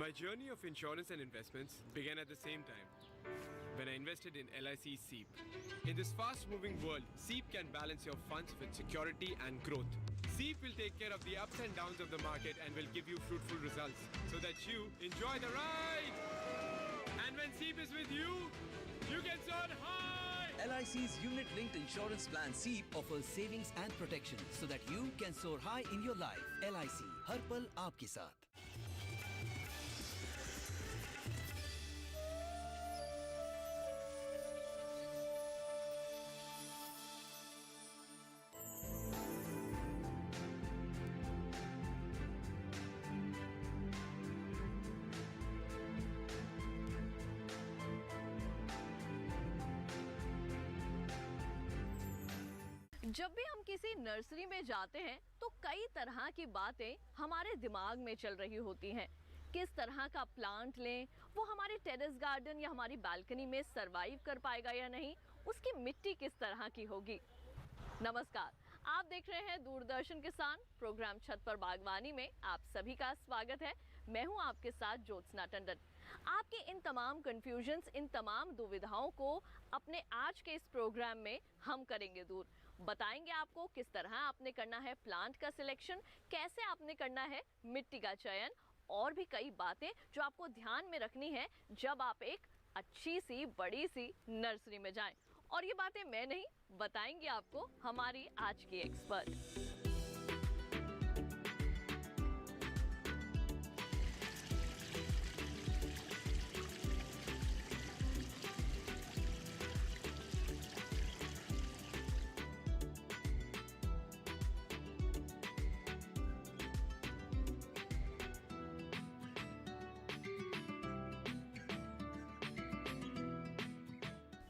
My journey of insurance and investments began at the same time when I invested in LIC SEEP. In this fast-moving world, SEEP can balance your funds with security and growth. SEEP will take care of the ups and downs of the market and will give you fruitful results so that you enjoy the ride. And when SEEP is with you, you can soar high. LIC's unit-linked insurance plan SEEP offers savings and protection so that you can soar high in your life. LIC, हर पल आपके साथ. जब भी हम किसी nursery में जाते हैं तो कई तरह की बातें हमारे दिमाग में चल रही होती हैं. किस तरह का प्लांट लें, वो हमारे टेरेस गार्डन या हमारी बालकनी में सरवाइव कर पाएगा या नहीं, उसकी मिट्टी किस तरह की होगी. नमस्कार, आप देख रहे हैं दूरदर्शन किसान प्रोग्राम छत पर बागवानी में आप सभी का स्वागत है. मैं हूं आपके साथ ज्योत्सना टंडन. आपके इन तमाम कंफ्यूजन्स, इन तमाम दुविधाओं को अपने आज के इस प्रोग्राम में हम करेंगे दूर. बताएंगे आपको किस तरह आपने करना है प्लांट का सिलेक्शन, कैसे आपने करना है मिट्टी का चयन, और भी कई बातें जो आपको ध्यान में रखनी है जब आप एक अच्छी सी बड़ी सी नर्सरी में जाएं. और ये बातें मैं नहीं बताएंगे आपको हमारी आज की एक्सपर्ट.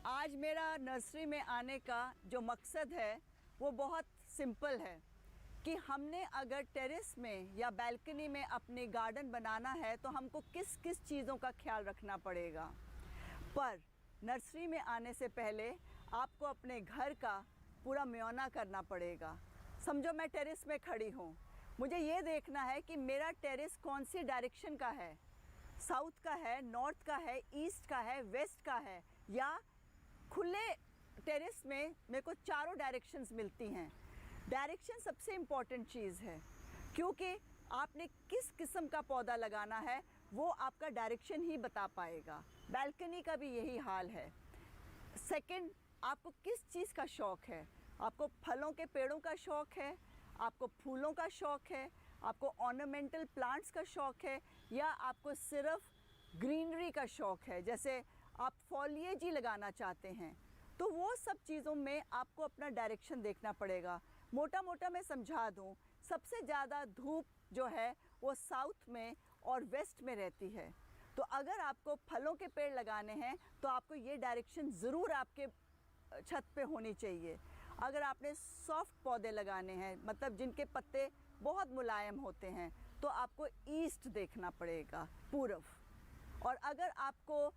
आज मेरा नर्सरी में आने का जो मकसद है वो बहुत सिंपल है कि हमने अगर टेरेस में या बैल्कनी में अपने गार्डन बनाना है तो हमको किस किस चीज़ों का ख्याल रखना पड़ेगा. पर नर्सरी में आने से पहले आपको अपने घर का पूरा मुआयना करना पड़ेगा. समझो मैं टेरेस में खड़ी हूँ, मुझे ये देखना है कि मेरा टेरेस कौन सी डायरेक्शन का है. साउथ का है, नॉर्थ का है, ईस्ट का है, वेस्ट का है, या खुले टेरेस में मेरे को चारों डायरेक्शंस मिलती हैं. डायरेक्शन सबसे इम्पॉर्टेंट चीज़ है, क्योंकि आपने किस किस्म का पौधा लगाना है वो आपका डायरेक्शन ही बता पाएगा. बैल्कनी का भी यही हाल है. सेकंड, आपको किस चीज़ का शौक़ है. आपको फलों के पेड़ों का शौक़ है, आपको फूलों का शौक़ है, आपको ऑर्नामेंटल प्लांट्स का शौक़ है, या आपको सिर्फ ग्रीनरी का शौक़ है, जैसे आप फॉलिएज ही लगाना चाहते हैं. तो वो सब चीज़ों में आपको अपना डायरेक्शन देखना पड़ेगा. मोटा मोटा मैं समझा दूं, सबसे ज़्यादा धूप जो है वो साउथ में और वेस्ट में रहती है. तो अगर आपको फलों के पेड़ लगाने हैं तो आपको ये डायरेक्शन ज़रूर आपके छत पे होनी चाहिए. अगर आपने सॉफ्ट पौधे लगाने हैं, मतलब जिनके पत्ते बहुत मुलायम होते हैं, तो आपको ईस्ट देखना पड़ेगा, पूर्व. और अगर आपको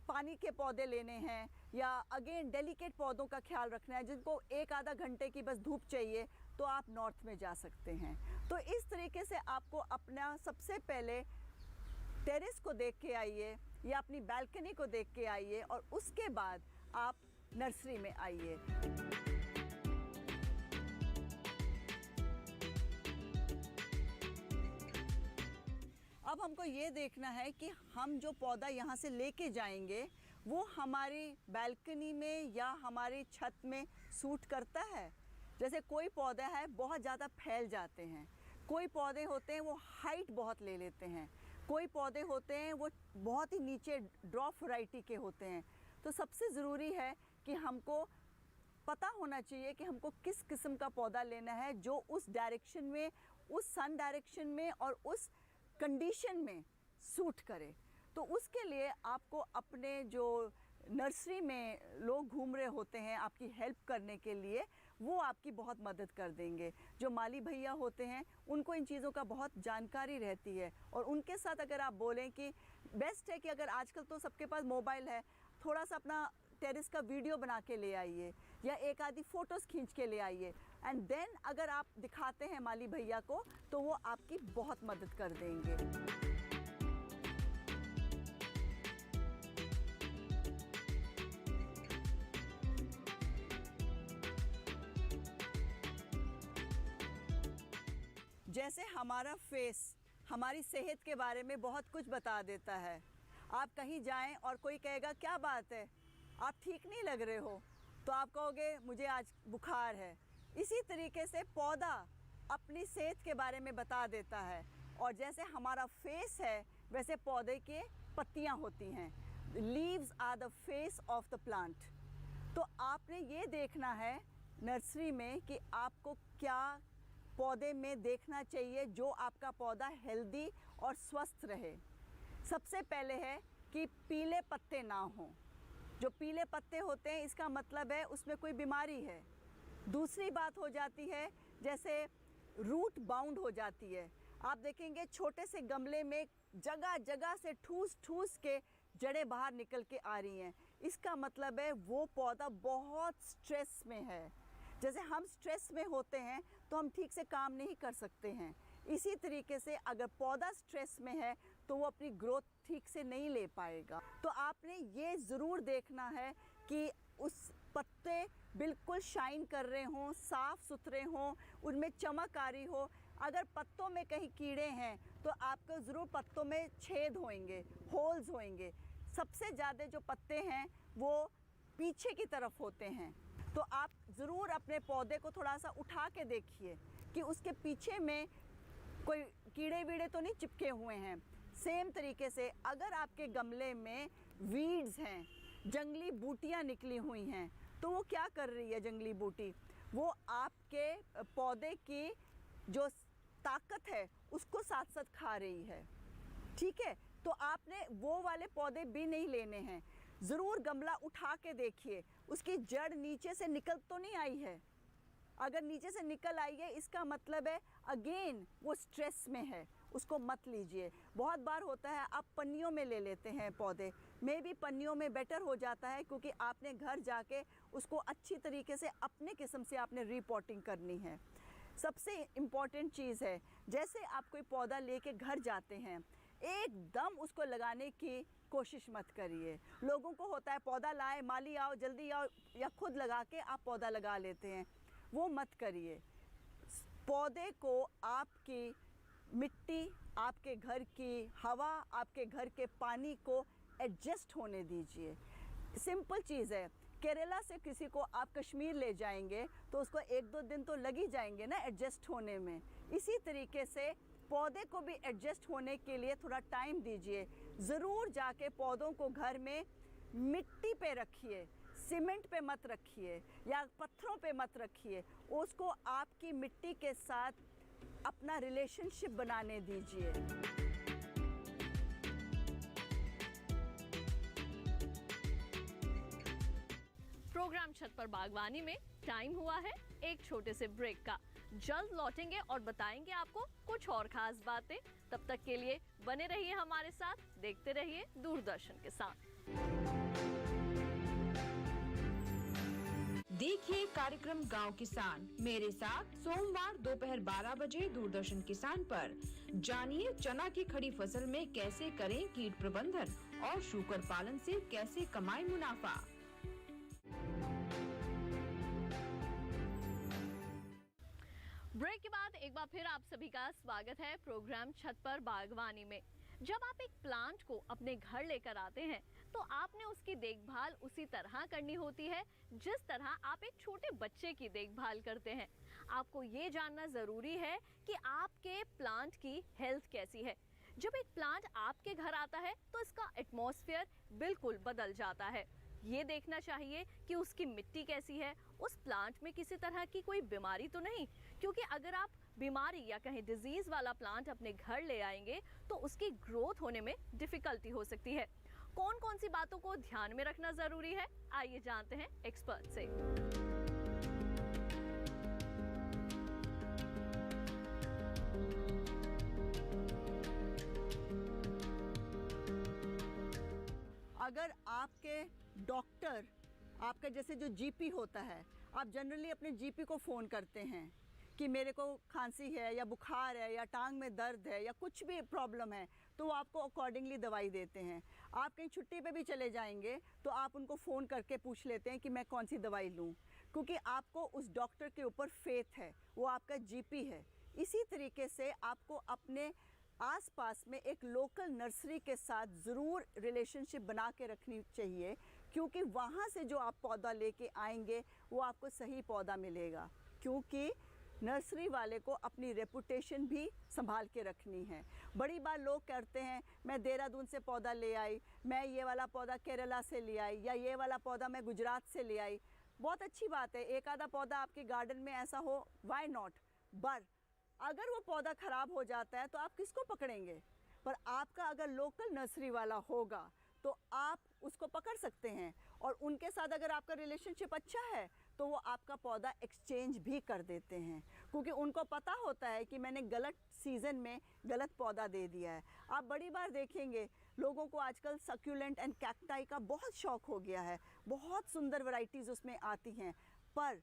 पानी के पौधे लेने हैं या अगेन डेलिकेट पौधों का ख्याल रखना है जिनको एक आधा घंटे की बस धूप चाहिए, तो आप नॉर्थ में जा सकते हैं. तो इस तरीके से आपको अपना सबसे पहले टेरेस को देख के आइए या अपनी बैल्कनी को देख के आइए, और उसके बाद आप नर्सरी में आइए. अब हमको ये देखना है कि हम जो पौधा यहाँ से लेके जाएंगे वो हमारी बैल्कनी में या हमारी छत में सूट करता है. जैसे कोई पौधा है बहुत ज़्यादा फैल जाते हैं, कोई पौधे होते हैं वो हाइट बहुत ले लेते हैं, कोई पौधे होते हैं वो बहुत ही नीचे ड्रॉप वैरायटी के होते हैं. तो सबसे ज़रूरी है कि हमको पता होना चाहिए कि हमको किस किस्म का पौधा लेना है जो उस डायरेक्शन में, उस सन डायरेक्शन में और उस कंडीशन में सूट करे. तो उसके लिए आपको अपने जो नर्सरी में लोग घूम रहे होते हैं आपकी हेल्प करने के लिए, वो आपकी बहुत मदद कर देंगे. जो माली भैया होते हैं उनको इन चीज़ों का बहुत जानकारी रहती है, और उनके साथ अगर आप बोलें कि बेस्ट है कि अगर आजकल तो सबके पास मोबाइल है, थोड़ा सा अपना टेरेस का वीडियो बना के ले आइए या एक आधी फ़ोटोज़ खींच के ले आइए, एंड देन अगर आप दिखाते हैं माली भैया को तो वो आपकी बहुत मदद कर देंगे. जैसे हमारा फेस हमारी सेहत के बारे में बहुत कुछ बता देता है। आप कहीं जाएं और कोई कहेगा क्या बात है, आप ठीक नहीं लग रहे हो, तो आप कहोगे मुझे आज बुखार है। इसी तरीके से पौधा अपनी सेहत के बारे में बता देता है, और जैसे हमारा फेस है वैसे पौधे के पत्तियां होती हैं। Leaves are the face of the plant. तो आपने ये देखना है नर्सरी में कि आपको क्या पौधे में देखना चाहिए जो आपका पौधा हेल्दी और स्वस्थ रहे। सबसे पहले है कि पीले पत्ते ना हों। जो पीले पत्ते होते हैं इसका मतलब है उसमें कोई बीमारी है। दूसरी बात हो जाती है जैसे रूट बाउंड हो जाती है। आप देखेंगे छोटे से गमले में जगह जगह से ठूस ठूस के जड़ें बाहर निकल के आ रही हैं। इसका मतलब है वो पौधा बहुत स्ट्रेस में है। जैसे हम स्ट्रेस में होते हैं तो हम ठीक से काम नहीं कर सकते हैं। इसी तरीके से अगर पौधा स्ट्रेस में है तो वो अपनी ग्रोथ ठीक से नहीं ले पाएगा। तो आपने ये ज़रूर देखना है कि उस पत्ते बिल्कुल शाइन कर रहे हों, साफ़ सुथरे हों, उनमें चमक आ रही हो। अगर पत्तों में कहीं कीड़े हैं तो आपको ज़रूर पत्तों में छेद होंगे, होल्स होंगे। सबसे ज़्यादा जो पत्ते हैं वो पीछे की तरफ होते हैं। तो आप ज़रूर अपने पौधे को थोड़ा सा उठा के देखिए कि उसके पीछे में कोई कीड़े वीड़े तो नहीं चिपके हुए हैं। सेम तरीके से अगर आपके गमले में वीड्स हैं, जंगली बूटियां निकली हुई हैं, तो वो क्या कर रही है जंगली बूटी? वो आपके पौधे की जो ताकत है उसको साथ साथ खा रही है। ठीक है, तो आपने वो वाले पौधे भी नहीं लेने हैं। ज़रूर गमला उठा के देखिए उसकी जड़ नीचे से निकल तो नहीं आई है। अगर नीचे से निकल आई है इसका मतलब है अगेन वो स्ट्रेस में है, उसको मत लीजिए। बहुत बार होता है आप पन्नियों में ले लेते हैं पौधे, मे भी पन्नियों में बेटर हो जाता है क्योंकि आपने घर जाके उसको अच्छी तरीके से अपने किस्म से आपने रिपोर्टिंग करनी है। सबसे इम्पॉर्टेंट चीज़ है जैसे आप कोई पौधा लेके घर जाते हैं एकदम उसको लगाने की कोशिश मत करिए। लोगों को होता है पौधा लाए, माली आओ जल्दी आओ, या खुद लगा के आप पौधा लगा लेते हैं, वो मत करिए। पौधे को आपकी मिट्टी, आपके घर की हवा, आपके घर के पानी को एडजस्ट होने दीजिए। सिंपल चीज़ है। केरला से किसी को आप कश्मीर ले जाएंगे तो उसको 1-2 दिन तो लग ही जाएंगे ना एडजस्ट होने में। इसी तरीके से पौधे को भी एडजस्ट होने के लिए थोड़ा टाइम दीजिए। ज़रूर जाके पौधों को घर में मिट्टी पे रखिए, सीमेंट पे मत रखिए या पत्थरों पे मत रखिए। उसको आपकी मिट्टी के साथ अपना रिलेशनशिप बनाने दीजिए। प्रोग्राम छत पर बागवानी में टाइम हुआ है एक छोटे से ब्रेक का। जल्द लौटेंगे और बताएंगे आपको कुछ और खास बातें। तब तक के लिए बने रहिए हमारे साथ, देखते रहिए दूरदर्शन के साथ। देखिए कार्यक्रम गांव किसान मेरे साथ सोमवार दोपहर 12 बजे दूरदर्शन किसान पर। जानिए चना की खड़ी फसल में कैसे करें कीट प्रबंधन और शूकर पालन से कैसे कमाएं मुनाफा। ब्रेक के बाद एक बार फिर आप सभी का स्वागत है प्रोग्राम छत पर बागवानी में। जब आप एक प्लांट को अपने घर लेकर आते हैं तो आपने उसकी देखभाल उसी तरह करनी होती है जिस तरह आप एक छोटे बच्चे की देखभाल करते हैं। आपको ये जानना ज़रूरी है कि आपके प्लांट की हेल्थ कैसी है। जब एक प्लांट आपके घर आता है तो इसका एटमॉस्फेयर बिल्कुल बदल जाता है। ये देखना चाहिए कि उसकी मिट्टी कैसी है, उस प्लांट में किसी तरह की कोई बीमारी तो नहीं, क्योंकि अगर आप बीमारी या कहीं डिजीज़ वाला प्लांट अपने घर ले आएंगे तो उसकी ग्रोथ होने में डिफ़िकल्टी हो सकती है। कौन कौन सी बातों को ध्यान में रखना ज़रूरी है, आइए जानते हैं एक्सपर्ट से। अगर आपके डॉक्टर, आपका जैसे जो जीपी होता है, आप जनरली अपने जीपी को फ़ोन करते हैं कि मेरे को खांसी है या बुखार है या टांग में दर्द है या कुछ भी प्रॉब्लम है, तो वो आपको अकॉर्डिंगली दवाई देते हैं। आप कहीं छुट्टी पे भी चले जाएंगे तो आप उनको फ़ोन करके पूछ लेते हैं कि मैं कौन सी दवाई लूँ। क्योंकि आपको उस डॉक्टर के ऊपर फेथ है, वो आपका जीपी है। इसी तरीके से आपको अपने आसपास में एक लोकल नर्सरी के साथ ज़रूर रिलेशनशिप बना के रखनी चाहिए, क्योंकि वहाँ से जो आप पौधा लेके आएंगे वो आपको सही पौधा मिलेगा। क्योंकि नर्सरी वाले को अपनी रेपुटेशन भी संभाल के रखनी है। बड़ी बार लोग करते हैं, मैं देहरादून से पौधा ले आई, मैं ये वाला पौधा केरला से ले आई, या ये वाला पौधा मैं गुजरात से ले आई। बहुत अच्छी बात है, एक आधा पौधा आपके गार्डन में ऐसा हो, व्हाई नॉट। पर अगर वो पौधा ख़राब हो जाता है तो आप किसको पकड़ेंगे? पर आपका अगर लोकल नर्सरी वाला होगा तो आप उसको पकड़ सकते हैं, और उनके साथ अगर आपका रिलेशनशिप अच्छा है तो वो आपका पौधा एक्सचेंज भी कर देते हैं, क्योंकि उनको पता होता है कि मैंने गलत सीज़न में गलत पौधा दे दिया है। आप बड़ी बार देखेंगे लोगों को आजकल सक्यूलेंट एंड कैक्टाई का बहुत शौक़ हो गया है, बहुत सुंदर वैरायटीज़ उसमें आती हैं, पर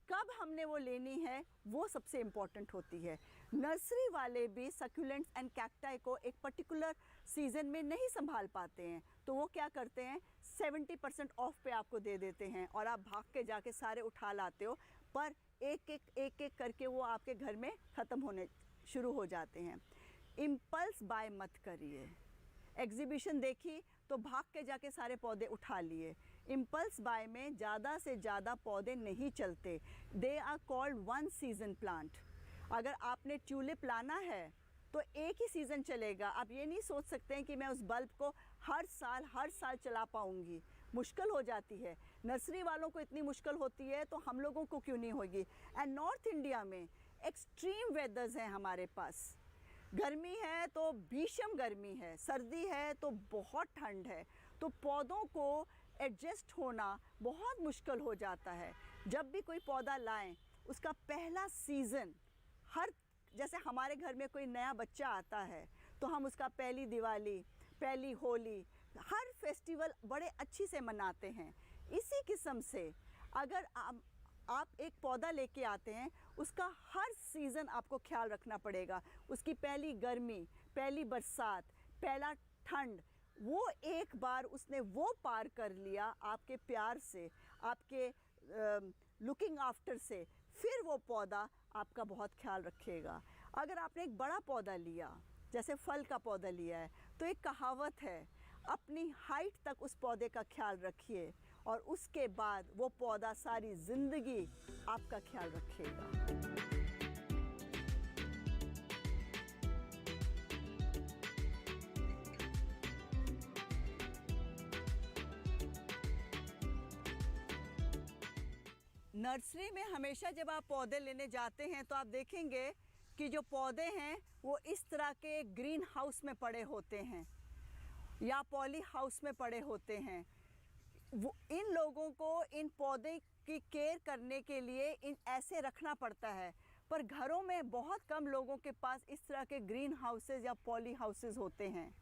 कब हमने वो लेनी है वो सबसे इम्पॉर्टेंट होती है। नर्सरी वाले भी सक्यूलेंट्स एंड कैक्टाई को एक पर्टिकुलर सीज़न में नहीं संभाल पाते हैं, तो वो क्या करते हैं, 70% ऑफ पे आपको दे देते हैं और आप भाग के जाके सारे उठा लाते हो, पर एक एक करके वो आपके घर में ख़त्म होने शुरू हो जाते हैं। इम्पल्स बाय मत करिए। एग्जीबिशन देखी तो भाग के जाके सारे पौधे उठा लिए। इम्पल्स बाय में ज़्यादा से ज़्यादा पौधे नहीं चलते। They are called one season plant. अगर आपने ट्यूलिप लाना है तो एक ही सीज़न चलेगा। आप ये नहीं सोच सकते हैं कि मैं उस बल्ब को हर साल चला पाऊँगी, मुश्किल हो जाती है। नर्सरी वालों को इतनी मुश्किल होती है तो हम लोगों को क्यों नहीं होगी। एंड नॉर्थ इंडिया में एक्सट्रीम वेदर्स हैं हमारे पास। गर्मी है तो भीषण गर्मी है, सर्दी है तो बहुत ठंड है, तो पौधों को एडजस्ट होना बहुत मुश्किल हो जाता है। जब भी कोई पौधा लाएं, उसका पहला सीज़न, जैसे हमारे घर में कोई नया बच्चा आता है तो हम उसका पहली दिवाली, पहली होली, हर फेस्टिवल बड़े अच्छी से मनाते हैं। इसी किस्म से अगर आप एक पौधा लेके आते हैं, उसका हर सीज़न आपको ख्याल रखना पड़ेगा। उसकी पहली गर्मी, पहली बरसात, पहला ठंड, वो एक बार उसने वो पार कर लिया आपके प्यार से, आपके लुकिंग आफ्टर से, फिर वो पौधा आपका बहुत ख्याल रखेगा। अगर आपने एक बड़ा पौधा लिया, जैसे फल का पौधा लिया है, तो एक कहावत है, अपनी हाइट तक उस पौधे का ख्याल रखिए और उसके बाद वो पौधा सारी ज़िंदगी आपका ख्याल रखेगा। नर्सरी में हमेशा जब आप पौधे लेने जाते हैं तो आप देखेंगे कि जो पौधे हैं वो इस तरह के ग्रीन हाउस में पड़े होते हैं या पॉली हाउस में पड़े होते हैं। वो इन लोगों को इन पौधे की केयर करने के लिए इन ऐसे रखना पड़ता है, पर घरों में बहुत कम लोगों के पास इस तरह के ग्रीन हाउसेस या पॉली हाउसेस होते हैं।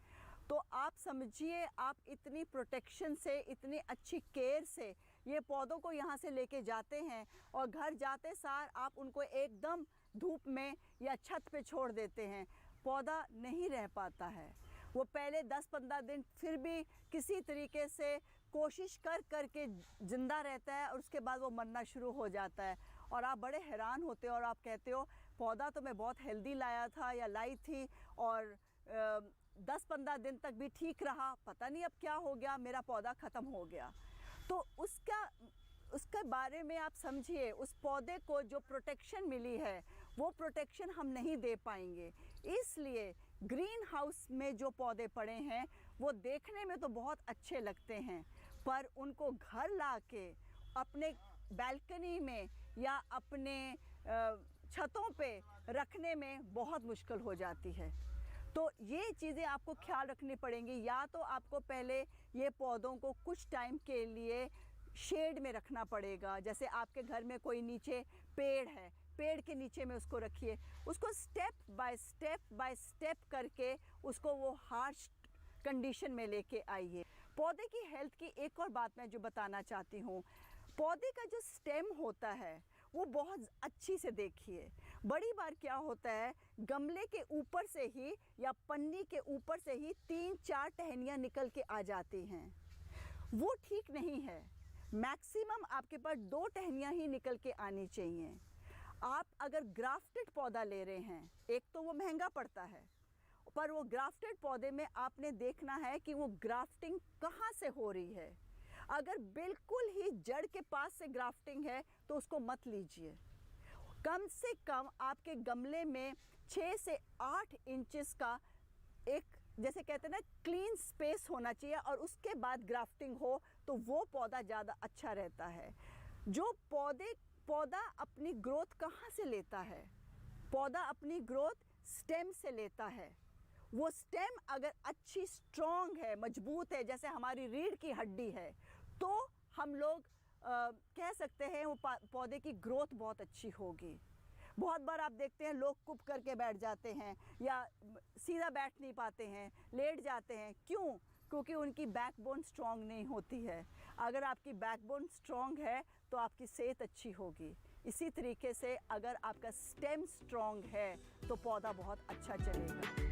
तो आप समझिए, आप इतनी प्रोटेक्शन से, इतनी अच्छी केयर से ये पौधों को यहाँ से लेके जाते हैं और घर जाते सार आप उनको एकदम धूप में या छत पे छोड़ देते हैं, पौधा नहीं रह पाता है। वो पहले 10-15 दिन फिर भी किसी तरीके से कोशिश कर के ज़िंदा रहता है और उसके बाद वो मरना शुरू हो जाता है और आप बड़े हैरान होते हो और आप कहते हो पौधा तो मैं बहुत हेल्दी लाया था या लाई थी और 10-15 दिन तक भी ठीक रहा, पता नहीं अब क्या हो गया, मेरा पौधा ख़त्म हो गया। तो उसके बारे में आप समझिए, उस पौधे को जो प्रोटेक्शन मिली है वो प्रोटेक्शन हम नहीं दे पाएंगे। इसलिए ग्रीन हाउस में जो पौधे पड़े हैं वो देखने में तो बहुत अच्छे लगते हैं, पर उनको घर लाके अपने बैल्कनी में या अपने छतों पे रखने में बहुत मुश्किल हो जाती है। तो ये चीज़ें आपको ख्याल रखनी पड़ेंगी। या तो आपको पहले ये पौधों को कुछ टाइम के लिए शेड में रखना पड़ेगा, जैसे आपके घर में कोई नीचे पेड़ है, पेड़ के नीचे में उसको रखिए, उसको स्टेप बाय स्टेप करके उसको वो हार्श कंडीशन में लेके आइए। पौधे की हेल्थ की एक और बात मैं जो बताना चाहती हूँ, पौधे का जो स्टेम होता है वो बहुत अच्छी से देखिए। बड़ी बार क्या होता है, गमले के ऊपर से ही या पन्नी के ऊपर से ही 3-4 टहनियाँ निकल के आ जाती हैं, वो ठीक नहीं है। मैक्सिमम आपके पास 2 टहनियाँ ही निकल के आनी चाहिए। आप अगर ग्राफ्टेड पौधा ले रहे हैं, एक तो वो महंगा पड़ता है, पर वो ग्राफ्टेड पौधे में आपने देखना है कि वो ग्राफ्टिंग कहाँ से हो रही है। अगर बिल्कुल ही जड़ के पास से ग्राफ्टिंग है तो उसको मत लीजिए। कम से कम आपके गमले में 6 से 8 इंचेस का एक, जैसे कहते हैं ना, क्लीन स्पेस होना चाहिए, और उसके बाद ग्राफ्टिंग हो तो वो पौधा ज़्यादा अच्छा रहता है। जो पौधा अपनी ग्रोथ कहाँ से लेता है? पौधा अपनी ग्रोथ स्टेम से लेता है। वो स्टेम अगर अच्छी स्ट्रॉन्ग है, मजबूत है, जैसे हमारी रीढ़ की हड्डी है, तो हम लोग कह सकते हैं वो पौधे की ग्रोथ बहुत अच्छी होगी। बहुत बार आप देखते हैं लोग कुप करके बैठ जाते हैं या सीधा बैठ नहीं पाते हैं, लेट जाते हैं। क्यों? क्योंकि उनकी बैकबोन स्ट्रॉन्ग नहीं होती है। अगर आपकी बैकबोन स्ट्रॉन्ग है तो आपकी सेहत अच्छी होगी। इसी तरीके से अगर आपका स्टेम स्ट्रॉन्ग है तो पौधा बहुत अच्छा चलेगा।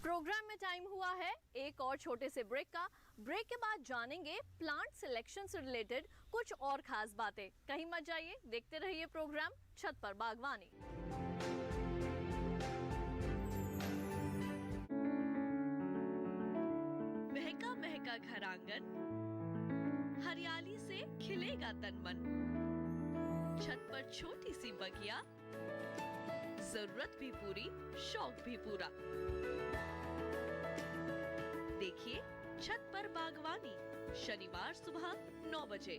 प्रोग्राम में टाइम हुआ है एक और छोटे से ब्रेक का। ब्रेक के बाद जानेंगे प्लांट सिलेक्शन से रिलेटेड कुछ और खास बातें। कहीं मत जाइए, देखते रहिए प्रोग्राम छत पर बागवानी। महका महका घर आंगन, हरियाली से खिलेगा तन मन। छत पर छोटी सी बगिया, जरूरत भी पूरी, शौक भी पूरा। देखिए छत पर बागवानी, शनिवार सुबह 9 बजे।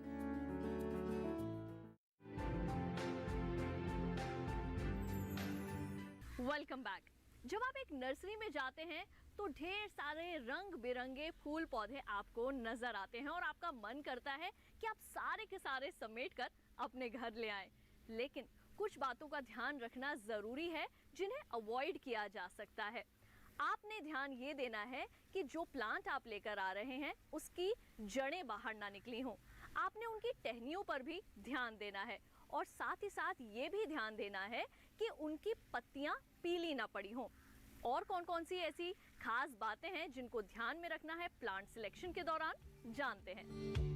Welcome back. जब आप एक नर्सरी में जाते हैं तो ढेर सारे रंग बिरंगे फूल पौधे आपको नजर आते हैं और आपका मन करता है कि आप सारे के सारे समेट कर अपने घर ले आएं। लेकिन कुछ बातों का ध्यान रखना जरूरी है जिन्हें अवॉइड किया जा सकता है। आपने ध्यान ये देना है कि जो प्लांट आप लेकर आ रहे हैं उसकी जड़ें बाहर ना निकली हों। आपने उनकी टहनियों पर भी ध्यान देना है और साथ ही साथ ये भी ध्यान देना है कि उनकी पत्तियां पीली ना पड़ी हों। और कौन कौन सी ऐसी खास बातें हैं जिनको ध्यान में रखना है प्लांट सिलेक्शन के दौरान, जानते हैं।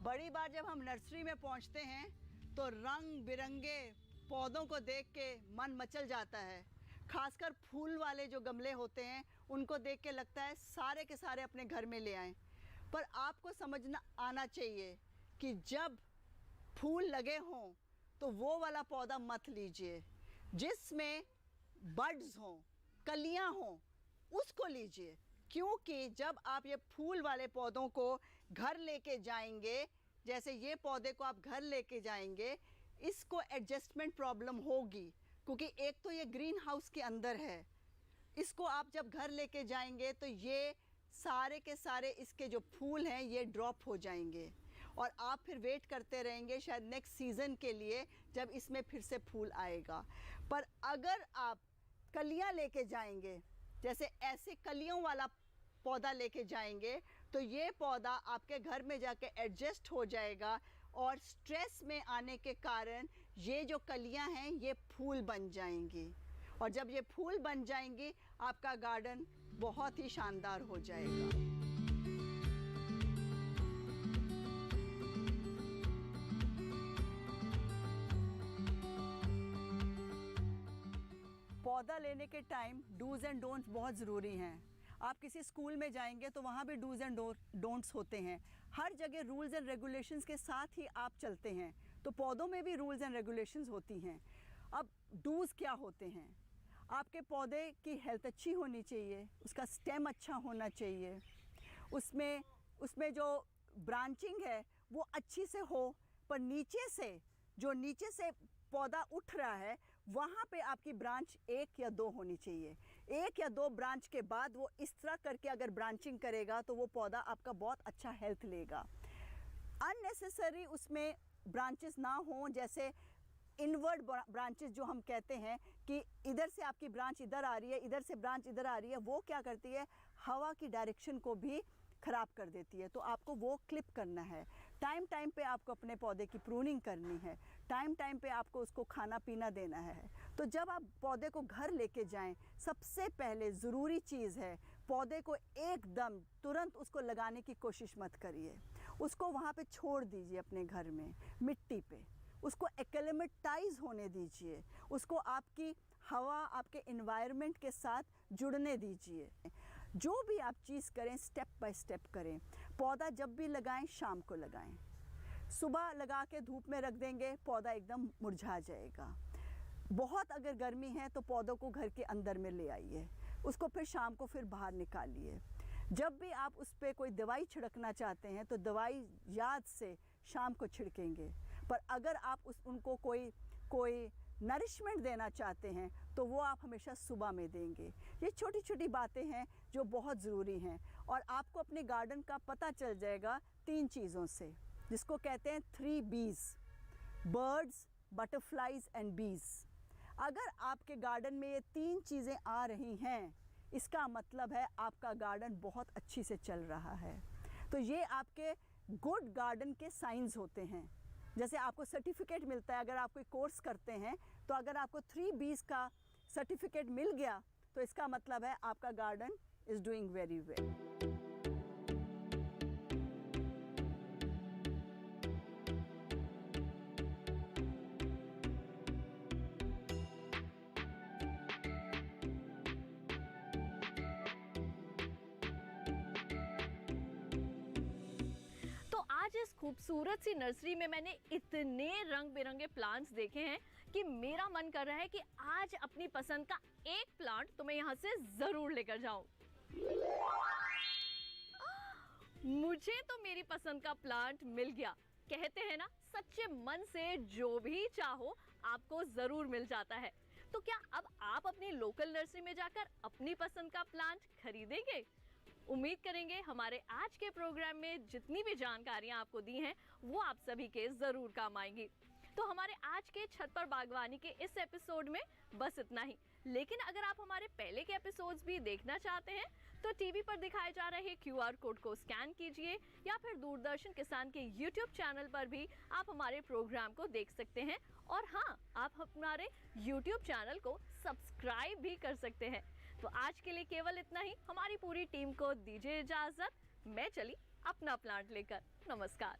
बड़ी बार जब हम नर्सरी में पहुंचते हैं तो रंग बिरंगे पौधों को देख के मन मचल जाता है। खासकर फूल वाले जो गमले होते हैं उनको देख के लगता है सारे के सारे अपने घर में ले आएं। पर आपको समझना आना चाहिए कि जब फूल लगे हों तो वो वाला पौधा मत लीजिए। जिसमें बड्स हों, कलियां हों, उसको लीजिए। क्योंकि जब आप ये फूल वाले पौधों को घर लेके जाएंगे, जैसे ये पौधे को आप घर लेके जाएंगे, इसको एडजस्टमेंट प्रॉब्लम होगी क्योंकि एक तो ये ग्रीन हाउस के अंदर है। इसको आप जब घर लेके जाएंगे तो ये सारे के सारे इसके जो फूल हैं ये ड्रॉप हो जाएंगे और आप फिर वेट करते रहेंगे शायद नेक्स्ट सीज़न के लिए जब इसमें फिर से फूल आएगा। पर अगर आप कलियां लेके जाएंगे, जैसे ऐसे कलियों वाला पौधा लेके जाएंगे, तो ये पौधा आपके घर में जाके एडजस्ट हो जाएगा और स्ट्रेस में आने के कारण ये जो कलियां हैं ये फूल बन जाएंगी और जब ये फूल बन जाएंगी आपका गार्डन बहुत ही शानदार हो जाएगा। पौधा लेने के टाइम डूज एंड डोंट्स बहुत ज़रूरी हैं। आप किसी स्कूल में जाएंगे तो वहाँ भी डूज एंड डोंट्स होते हैं। हर जगह रूल्स एंड रेगुलेशंस के साथ ही आप चलते हैं, तो पौधों में भी रूल्स एंड रेगुलेशंस होती हैं। अब डूज क्या होते हैं? आपके पौधे की हेल्थ अच्छी होनी चाहिए, उसका स्टेम अच्छा होना चाहिए, उसमें जो ब्रांचिंग है वो अच्छी से हो, पर नीचे से पौधा उठ रहा है वहाँ पे आपकी ब्रांच 1 या 2 होनी चाहिए। 1 या 2 ब्रांच के बाद वो इस तरह करके अगर ब्रांचिंग करेगा तो वो पौधा आपका बहुत अच्छा हेल्थ लेगा। अननेसेसरी उसमें ब्रांचेस ना हों, जैसे इनवर्ड ब्रांचेस जो हम कहते हैं कि इधर से आपकी ब्रांच इधर आ रही है, इधर से ब्रांच इधर आ रही है, वो क्या करती है, हवा की डायरेक्शन को भी ख़राब कर देती है। तो आपको वो क्लिप करना है। टाइम टाइम पे आपको अपने पौधे की प्रूनिंग करनी है, टाइम टाइम पे आपको उसको खाना पीना देना है। तो जब आप पौधे को घर लेके जाएं, सबसे पहले ज़रूरी चीज़ है, पौधे को एकदम तुरंत उसको लगाने की कोशिश मत करिए। उसको वहाँ पे छोड़ दीजिए अपने घर में मिट्टी पे, उसको एक्लेमेटाइज होने दीजिए, उसको आपकी हवा, आपके एनवायरनमेंट के साथ जुड़ने दीजिए। जो भी आप चीज़ करें स्टेप बाय स्टेप करें। पौधा जब भी लगाएं शाम को लगाएं। सुबह लगा के धूप में रख देंगे, पौधा एकदम मुरझा जाएगा। बहुत अगर गर्मी है तो पौधों को घर के अंदर में ले आइए, उसको फिर शाम को फिर बाहर निकालिए। जब भी आप उस पर कोई दवाई छिड़कना चाहते हैं तो दवाई याद से शाम को छिड़केंगे। पर अगर आप उनको कोई नरिशमेंट देना चाहते हैं तो वो आप हमेशा सुबह में देंगे। ये छोटी छोटी बातें हैं जो बहुत ज़रूरी हैं। और आपको अपने गार्डन का पता चल जाएगा 3 चीज़ों से, जिसको कहते हैं 3 B's, बर्ड्स, बटरफ्लाइज एंड बीज। अगर आपके गार्डन में ये 3 चीज़ें आ रही हैं, इसका मतलब है आपका गार्डन बहुत अच्छी से चल रहा है। तो ये आपके गुड गार्डन के साइंस होते हैं। जैसे आपको सर्टिफिकेट मिलता है अगर आप कोई कोर्स करते हैं, तो अगर आपको 3 B's का सर्टिफिकेट मिल गया तो इसका मतलब है आपका garden is doing very well. इस खूबसूरत सी नर्सरी में मैंने इतने रंग बिरंगे प्लांट्स देखे हैं कि मेरा मन कर रहा है कि आज अपनी पसंद का एक प्लांट तो मैं यहाँ से जरूर लेकर जाऊं। मुझे तो मेरी पसंद का प्लांट मिल गया। कहते हैं ना, सच्चे मन से जो भी चाहो आपको जरूर मिल जाता है। तो क्या अब आप अपनी लोकल नर्सरी में जाकर अपनी पसंद का प्लांट खरीदेंगे? उम्मीद करेंगे हमारे आज के प्रोग्राम में जितनी भी जानकारियां आपको दी हैं वो आप सभी के जरूर काम आएंगी। तो हमारे आज के छत पर बागवानी के इस एपिसोड में बस इतना ही। लेकिन अगर आप हमारे पहले के एपिसोड्स भी देखना चाहते हैं तो टीवी पर दिखाए जा रहे QR कोड को स्कैन कीजिए या फिर दूरदर्शन किसान के YouTube चैनल पर भी आप हमारे प्रोग्राम को देख सकते हैं। और हाँ, आप हमारे YouTube चैनल को सब्सक्राइब भी कर सकते हैं। तो आज के लिए केवल इतना ही। हमारी पूरी टीम को दीजिए इजाजत। मैं चली अपना प्लांट लेकर। नमस्कार।